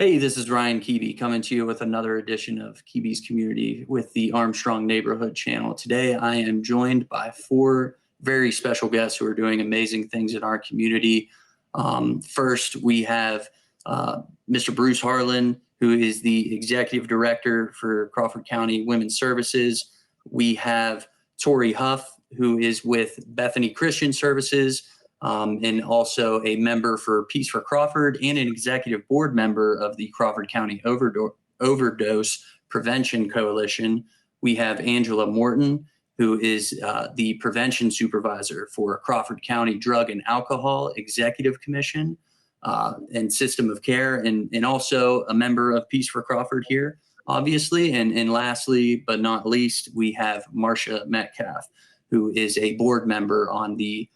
Hey, this is Ryan Kebe coming to you with another edition of Kebe's Community with the Armstrong Neighborhood Channel. Today, I am joined by four very special guests who are doing amazing things in our community. First, we have Mr. Bruce Harlan, who is the Executive Director for Crawford County Women's Services. We have Tory Hough, who is with Bethany Christian Services, and also a member for Peace4Crawford and an executive board member of the Crawford County Overdose Prevention Coalition. We have Angela Morton, who is the prevention supervisor for Crawford County Drug and Alcohol Executive Commission and System of Care, and also a member of Peace4Crawford here, obviously. And lastly, but not least, we have Marcia Metcalfe, who is a board member on the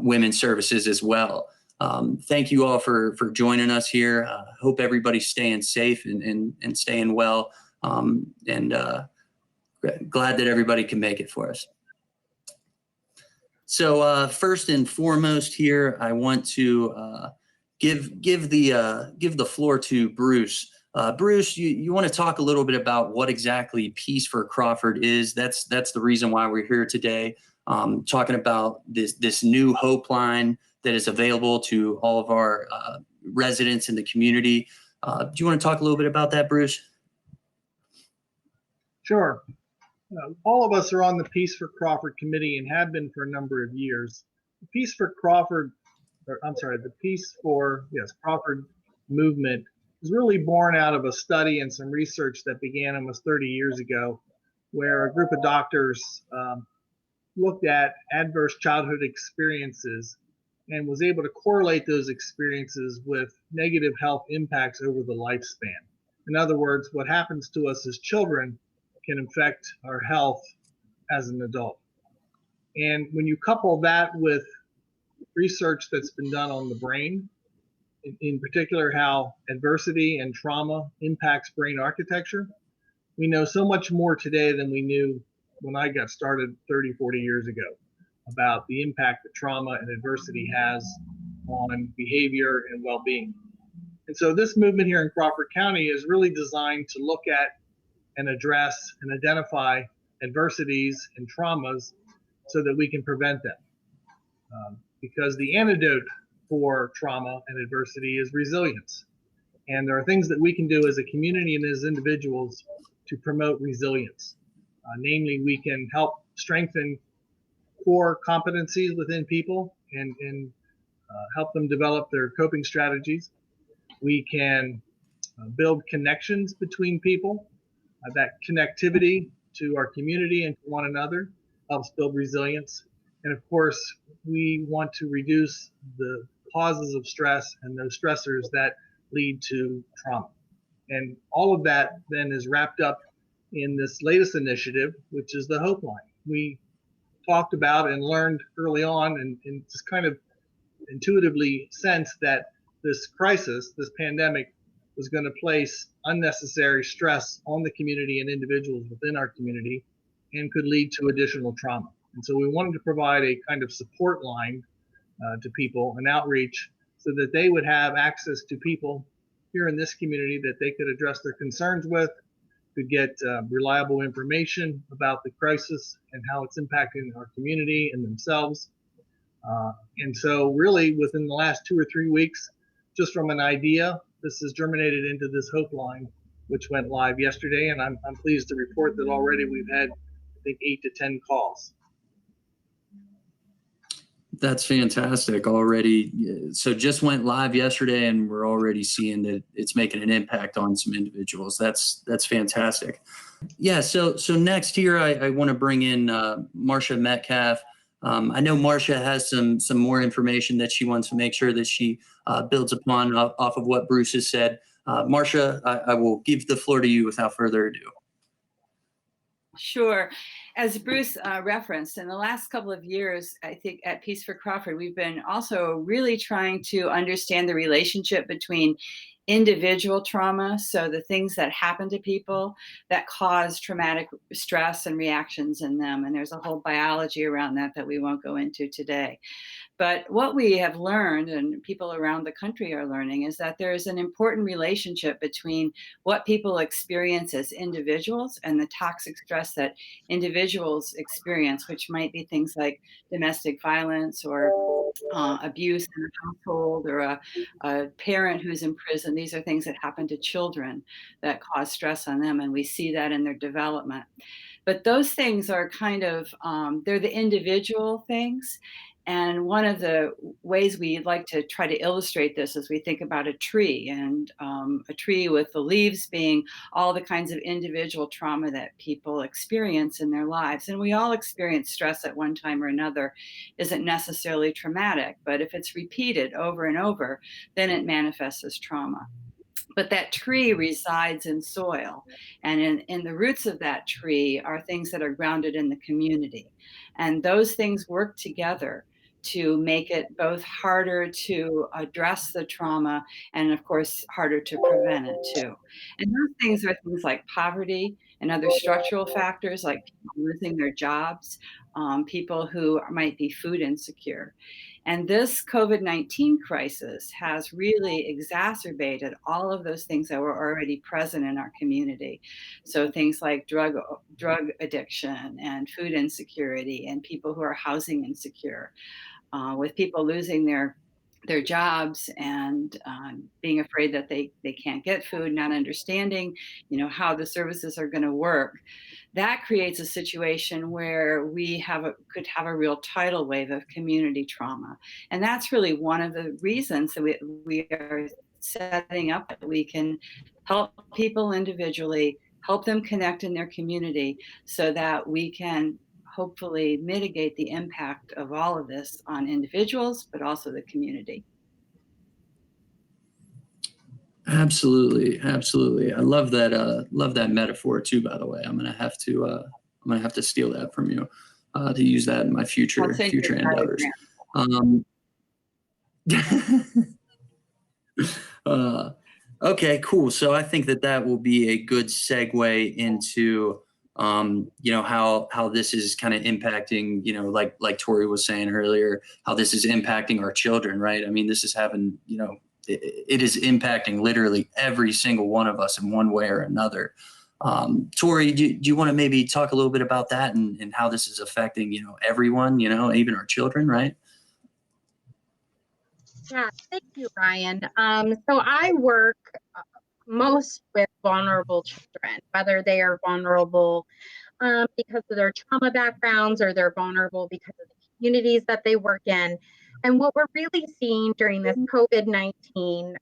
Women's Services as well. Thank you all for joining us here. Hope everybody's staying safe and staying well. Glad that everybody can make it for us. So first and foremost here, I want to give the floor to Bruce. Bruce, you want to talk a little bit about what exactly Peace4Crawford is? That's the reason why we're here today. Talking about this new Hope Line that is available to all of our residents in the community. Do you want to talk a little bit about that, Bruce? Sure. All of us are on the Peace4Crawford committee and have been for a number of years. The Peace4Crawford movement is really born out of a study and some research that began almost 30 years ago, where a group of doctors looked at adverse childhood experiences and was able to correlate those experiences with negative health impacts over the lifespan. In other words, what happens to us as children can affect our health as an adult. And when you couple that with research that's been done on the brain, in particular how adversity and trauma impacts brain architecture, we know so much more today than we knew when I got started 30, 40 years ago about the impact that trauma and adversity has on behavior and well-being. And so this movement here in Crawford County is really designed to look at and address and identify adversities and traumas so that we can prevent them. Because the antidote for trauma and adversity is resilience. And there are things that we can do as a community and as individuals to promote resilience. Namely, we can help strengthen core competencies within people and help them develop their coping strategies. We can build connections between people. That connectivity to our community and to one another helps build resilience. And of course, we want to reduce the causes of stress and those stressors that lead to trauma. And all of that then is wrapped up in this latest initiative, which is the Hope Line. We talked about and learned early on and just kind of intuitively sensed that this crisis, this pandemic, was going to place unnecessary stress on the community and individuals within our community and could lead to additional trauma. And so we wanted to provide a kind of support line to people, an outreach, so that they would have access to people here in this community that they could address their concerns with, could get reliable information about the crisis and how it's impacting our community and themselves. And so really within the last 2 or 3 weeks, just from an idea, this has germinated into this Hope Line, which went live yesterday. And I'm pleased to report that already we've had, I think, 8 to 10 calls. That's fantastic already. So just went live yesterday and we're already seeing that it's making an impact on some individuals. That's fantastic. Yeah. So next here, I want to bring in Marcia Metcalfe. I know Marcia has some more information that she wants to make sure that she builds upon off of what Bruce has said. Marcia, I will give the floor to you without further ado. Sure. As Bruce referenced, in the last couple of years, I think at Peace4Crawford, we've been also really trying to understand the relationship between individual trauma, so the things that happen to people that cause traumatic stress and reactions in them. And there's a whole biology around that we won't go into today. But what we have learned, and people around the country are learning, is that there is an important relationship between what people experience as individuals and the toxic stress that individuals experience, which might be things like domestic violence or abuse in the household, or a parent who's in prison. These are things that happen to children that cause stress on them, and we see that in their development. But those things are kind of, they're the individual things. And one of the ways we like to try to illustrate this is we think about a tree, and a tree with the leaves being all the kinds of individual trauma that people experience in their lives. And we all experience stress at one time or another. Isn't necessarily traumatic, but if it's repeated over and over, then it manifests as trauma. But that tree resides in soil, and in the roots of that tree are things that are grounded in the community. And those things work together to make it both harder to address the trauma and, of course, harder to prevent it too. And those things are things like poverty and other structural factors, like people losing their jobs, people who might be food insecure. And this COVID-19 crisis has really exacerbated all of those things that were already present in our community. So things like drug addiction and food insecurity, and people who are housing insecure, with people losing their jobs and being afraid that they can't get food, not understanding, how the services are going to work. That creates a situation where we could have a real tidal wave of community trauma. And that's really one of the reasons that we are setting up that we can help people individually, help them connect in their community, so that we can hopefully mitigate the impact of all of this on individuals, but also the community. Absolutely, absolutely. I love that metaphor too. By the way, I'm gonna have to steal that from you to use that in my future endeavors. Okay, cool. So I think that will be a good segue into how this is kind of impacting, like Tory was saying earlier, how this is impacting our children, right? I mean, this is having, it is impacting literally every single one of us in one way or another. Tory, do you want to maybe talk a little bit about that and how this is affecting, everyone, even our children, right? Yeah, thank you, Ryan. So I work most with vulnerable children, whether they are vulnerable because of their trauma backgrounds, or they're vulnerable because of the communities that they work in. And what we're really seeing during this COVID-19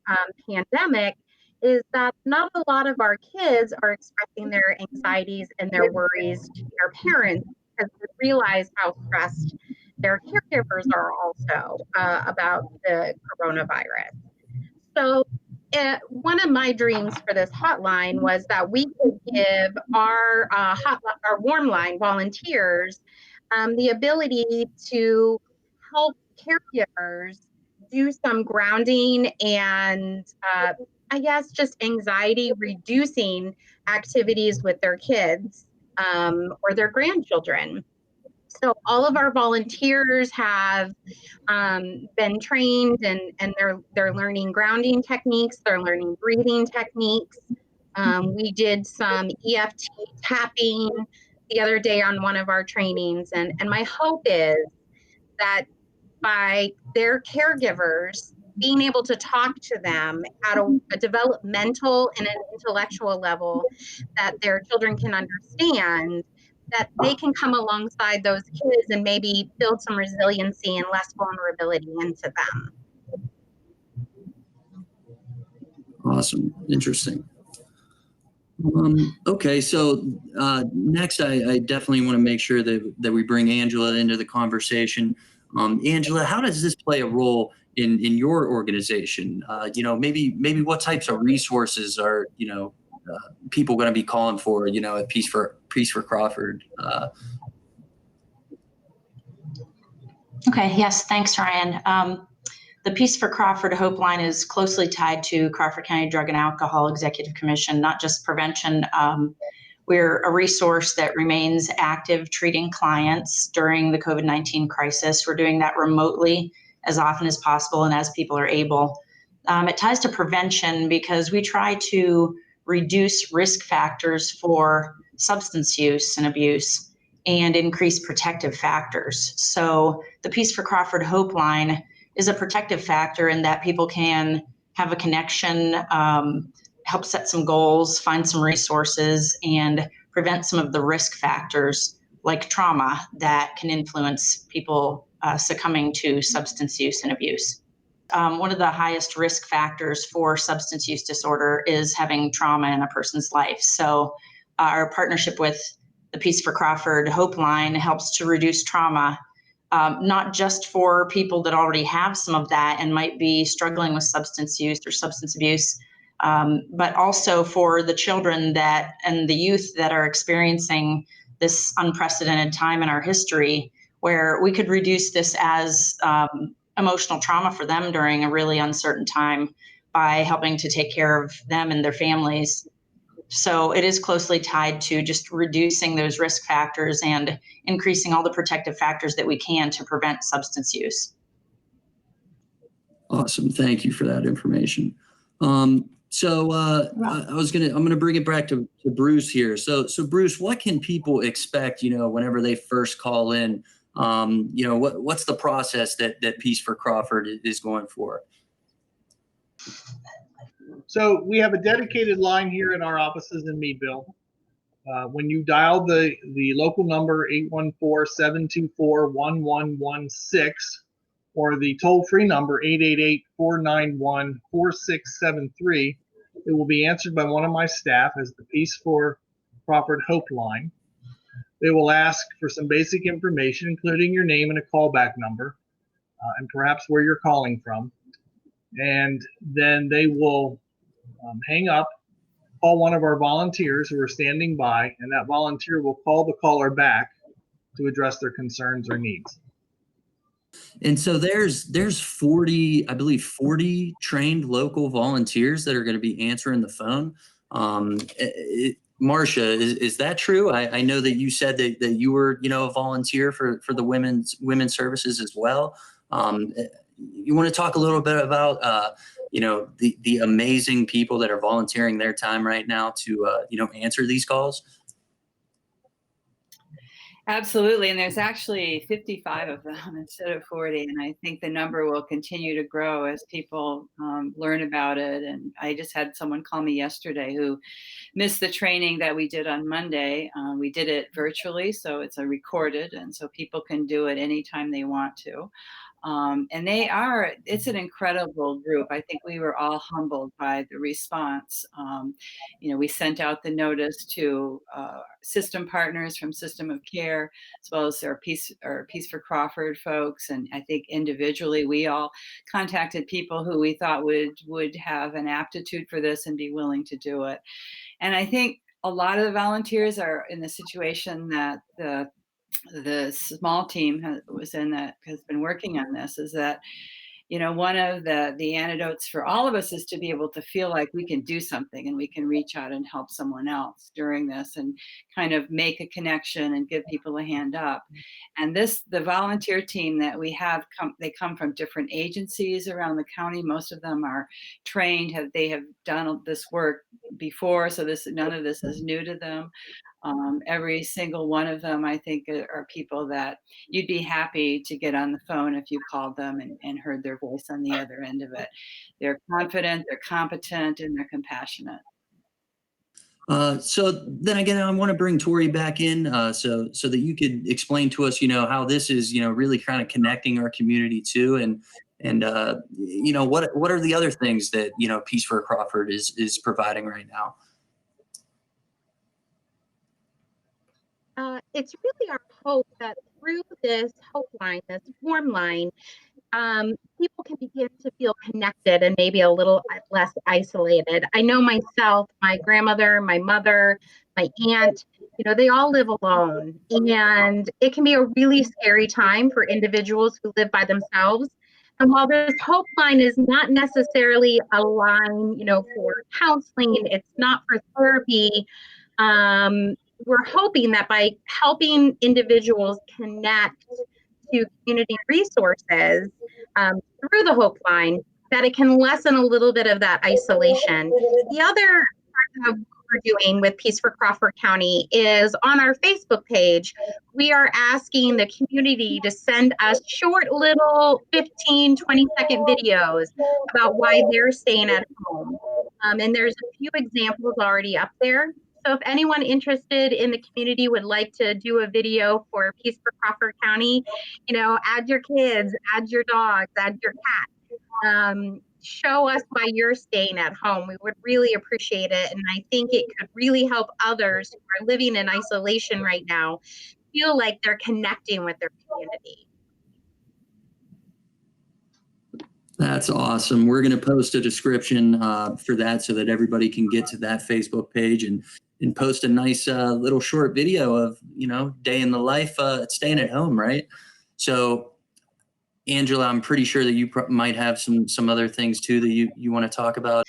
pandemic is that not a lot of our kids are expressing their anxieties and their worries to their parents, because they realize how stressed their caregivers are also about the coronavirus. So one of my dreams for this hotline was that we could give our warm line volunteers the ability to help caregivers do some grounding and I guess just anxiety reducing activities with their kids or their grandchildren. So all of our volunteers have been trained, and they're learning grounding techniques. They're learning breathing techniques. We did some EFT tapping the other day on one of our trainings, and my hope is that by their caregivers being able to talk to them at a developmental and an intellectual level that their children can understand, that they can come alongside those kids and maybe build some resiliency and less vulnerability into them. Awesome. Interesting. Okay, so next I definitely want to make sure that we bring Angela into the conversation. Angela, how does this play a role in your organization? Maybe what types of resources are people going to be calling for, at Peace4Crawford? Okay. Yes. Thanks, Ryan. The Peace4Crawford Hope Line is closely tied to Crawford County Drug and Alcohol Executive Commission, not just prevention. We're a resource that remains active treating clients during the COVID-19 crisis. We're doing that remotely as often as possible and as people are able. It ties to prevention because we try to reduce risk factors for substance use and abuse and increase protective factors. So the Peace4Crawford Hope Line is a protective factor in that people can have a connection, help set some goals, find some resources, and prevent some of the risk factors like trauma that can influence people succumbing to substance use and abuse. One of the highest risk factors for substance use disorder is having trauma in a person's life. So our partnership with the Peace4Crawford Hope Line helps to reduce trauma, not just for people that already have some of that and might be struggling with substance use or substance abuse, but also for the children that and the youth that are experiencing this unprecedented time in our history, where we could reduce this as emotional trauma for them during a really uncertain time by helping to take care of them and their families. So it is closely tied to just reducing those risk factors and increasing all the protective factors that we can to prevent substance use. Awesome. Thank you for that information. I'm going to bring it back to Bruce here. So Bruce, what can people expect, whenever they first call in? What's the process that Peace4Crawford is going for? So we have a dedicated line here in our offices in Meadville. When you dial the local number 814-724-1116 or the toll-free number 888-491-4673, it will be answered by one of my staff as the Peace4Crawford Hope Line. They will ask for some basic information, including your name and a callback number, and perhaps where you're calling from. And then they will hang up, call one of our volunteers who are standing by, and that volunteer will call the caller back to address their concerns or needs. And so there's 40, I believe 40 trained local volunteers that are going to be answering the phone. Marcia, is that true? I know that you said that you were, a volunteer for the women's services as well. You want to talk a little bit about, the amazing people that are volunteering their time right now to, answer these calls? Absolutely. And there's actually 55 of them instead of 40. And I think the number will continue to grow as people learn about it. And I just had someone call me yesterday who missed the training that we did on Monday. We did it virtually, so it's a recorded, and so people can do it anytime they want to. And it's an incredible group. I think we were all humbled by the response. We sent out the notice to system partners from System of Care, as well as our Peace4Crawford folks. And I think individually, we all contacted people who we thought would have an aptitude for this and be willing to do it. And I think a lot of the volunteers are in the situation that the small team was in that has been working on this, is that one of the antidotes for all of us is to be able to feel like we can do something and we can reach out and help someone else during this and kind of make a connection and give people a hand up. And the volunteer team that we have, they come from different agencies around the county. Most of them are trained, they have done this work before, so none of this is new to them. Every single one of them, I think, are people that you'd be happy to get on the phone if you called them and heard their voice on the other end of it. They're confident, they're competent, and they're compassionate. So then again, I want to bring Tory back in so that you could explain to us, how this is, really kind of connecting our community too. And what are the other things that, Peace4Crawford is providing right now? It's really our hope that through this Hope Line, this warm line, people can begin to feel connected and maybe a little less isolated. I know myself, my grandmother, my mother, my aunt, they all live alone. And it can be a really scary time for individuals who live by themselves. And while this Hope Line is not necessarily a line, for counseling, it's not for therapy, we're hoping that by helping individuals connect to community resources through the Hope Line, that it can lessen a little bit of that isolation. The other part of what we're doing with Peace for Crawford County is on our Facebook page, we are asking the community to send us short little 15, 20-second videos about why they're staying at home. And there's a few examples already up there. So if anyone interested in the community would like to do a video for Peace for Crawford County, add your kids, add your dogs, add your cat. Show us why you're staying at home. We would really appreciate it. And I think it could really help others who are living in isolation right now feel like they're connecting with their community. That's awesome. We're going to post a description for that so that everybody can get to that Facebook page and post a nice little short video of, day in the life staying at home, right? So, Angela, I'm pretty sure that you might have some other things too that you want to talk about.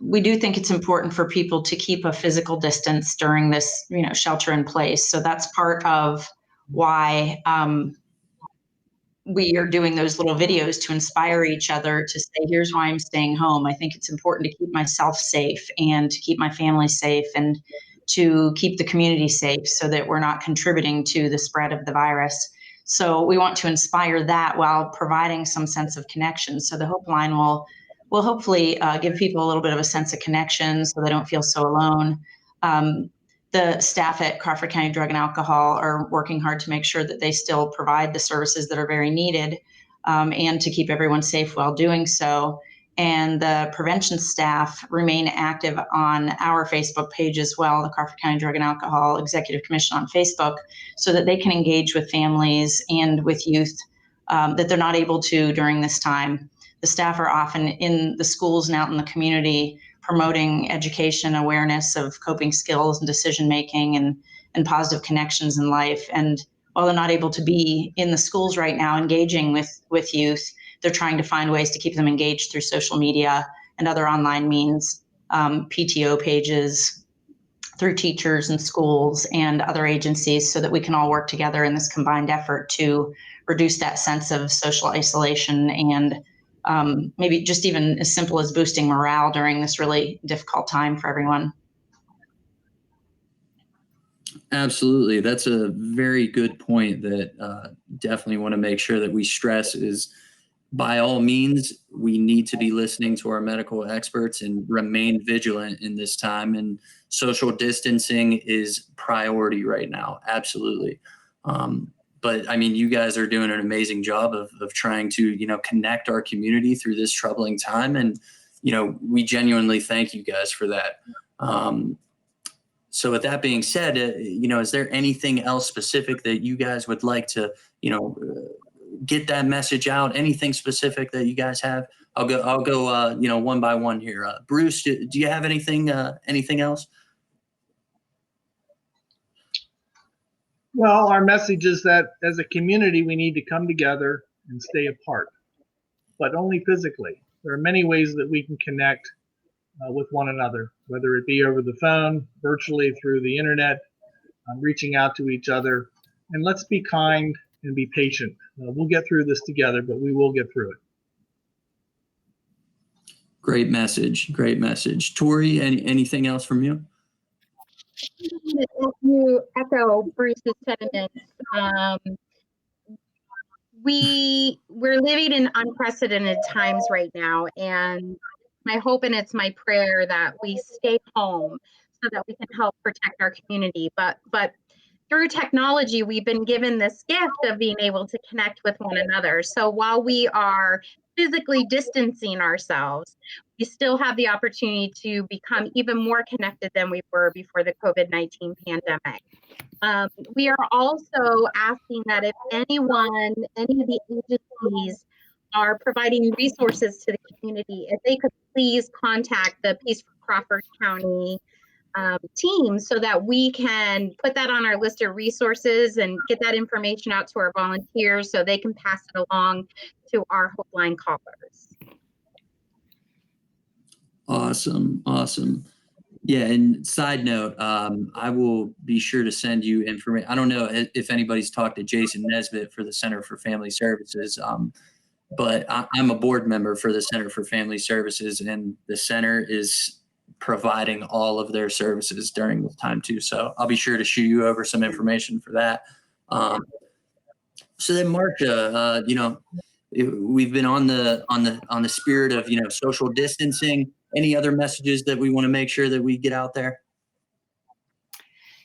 We do think it's important for people to keep a physical distance during this, shelter in place. So that's part of why we are doing those little videos to inspire each other to say, here's why I'm staying home. I think it's important to keep myself safe and to keep my family safe and to keep the community safe so that we're not contributing to the spread of the virus. So we want to inspire that while providing some sense of connection. So the Hope Line will hopefully give people a little bit of a sense of connection so they don't feel so alone. The staff at Crawford County Drug and Alcohol are working hard to make sure that they still provide the services that are very needed and to keep everyone safe while doing so. And the prevention staff remain active on our Facebook page as well, the Crawford County Drug and Alcohol Executive Commission on Facebook, so that they can engage with families and with youth that they're not able to during this time. The staff are often in the schools and out in the community promoting education, awareness of coping skills and decision-making and positive connections in life. And while they're not able to be in the schools right now engaging with youth, they're trying to find ways to keep them engaged through social media and other online means, PTO pages, through teachers and schools and other agencies, so that we can all work together in this combined effort to reduce that sense of social isolation and maybe just even as simple as boosting morale during this really difficult time for everyone. Absolutely. That's a very good point that definitely want to make sure that we stress is, by all means, we need to be listening to our medical experts and remain vigilant in this time. And social distancing is priority right now. Absolutely. But I mean, you guys are doing an amazing job of trying to, connect our community through this troubling time. And, we genuinely thank you guys for that. So with that being said, is there anything else specific that you guys would like to, get that message out? Anything specific that you guys have? I'll go, one by one here. Bruce, do you have anything else? Well, our message is that as a community, we need to come together and stay apart, but only physically. There are many ways that we can connect with one another, whether it be over the phone, virtually through the internet, reaching out to each other. And let's be kind and be patient. We'll get through this together, but we will get through it. Great message. Great message. Tory, anything else from you? You echo Bruce's sentiments. We're living in unprecedented times right now, and my hope and it's my prayer that we stay home so that we can help protect our community. But through technology, we've been given this gift of being able to connect with one another. So while we are physically distancing ourselves, we still have the opportunity to become even more connected than we were before the COVID-19 pandemic. We are also asking that if any of the agencies are providing resources to the community, if they could please contact the Peace for Crawford County team so that we can put that on our list of resources and get that information out to our volunteers so they can pass it along to our Hope Line callers. Awesome. Yeah, and side note, I will be sure to send you information. I don't know if anybody's talked to Jason Nesbitt for the Center for Family Services, but I'm a board member for the Center for Family Services, and the center is providing all of their services during this time too. So I'll be sure to shoot you over some information for that. So then, Marcia, we've been on the spirit of social distancing. Any other messages that we want to make sure that we get out there?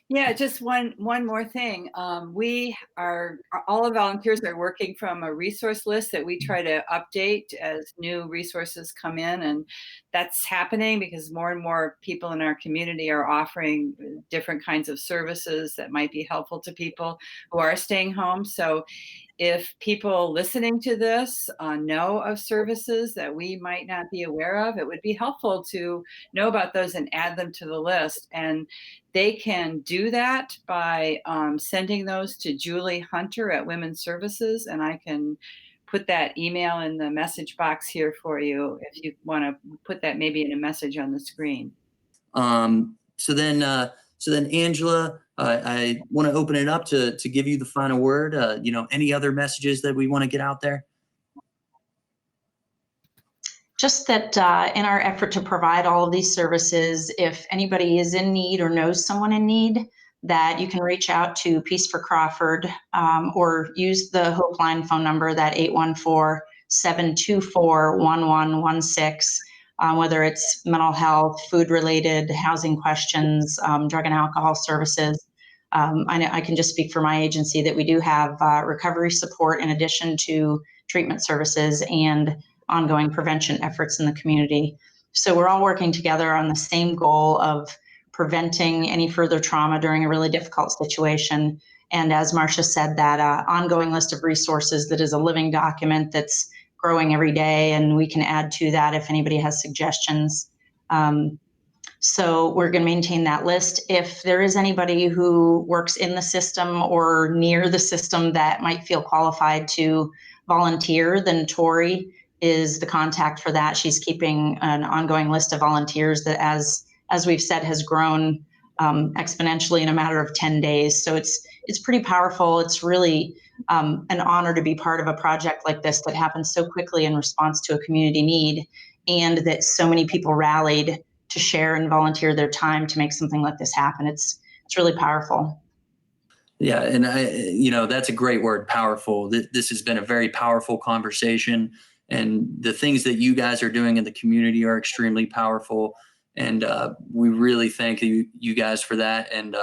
Yeah, just one more thing. All the volunteers are working from a resource list that we try to update as new resources come in, and that's happening because more and more people in our community are offering different kinds of services that might be helpful to people who are staying home. So if people listening to this know of services that we might not be aware of, it would be helpful to know about those and add them to the list. And they can do that by sending those to Julie Hunter at Women's Services, and I can put that email in the message box here for you if you want to put that maybe in a message on the screen. So then, Angela, I want to open it up to give you the final word. Any other messages that we want to get out there? Just that in our effort to provide all of these services, if anybody is in need or knows someone in need, that you can reach out to Peace4Crawford or use the Hope Line phone number, that 814-724-1116, whether it's mental health, food-related, housing questions, drug and alcohol services. I know I can just speak for my agency that we do have recovery support in addition to treatment services and ongoing prevention efforts in the community. So we're all working together on the same goal of preventing any further trauma during a really difficult situation. And as Marcia said, that ongoing list of resources that is a living document that's growing every day, and we can add to that if anybody has suggestions. So we're going to maintain that list. If there is anybody who works in the system or near the system that might feel qualified to volunteer, then Tory is the contact for that. She's keeping an ongoing list of volunteers that, as we've said, has grown exponentially in a matter of 10 days. So it's pretty powerful. It's really an honor to be part of a project like this that happens so quickly in response to a community need, and that so many people rallied to share and volunteer their time to make something like this happen. It's really powerful. Yeah, and that's a great word, powerful. This has been a very powerful conversation, and the things that you guys are doing in the community are extremely powerful. And we really thank you guys for that. And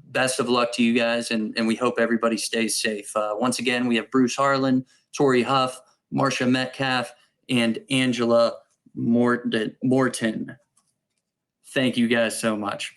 best of luck to you guys, and we hope everybody stays safe. Once again, we have Bruce Harlan, Tory Hough, Marcia Metcalfe, and Angela Morton. Thank you guys so much.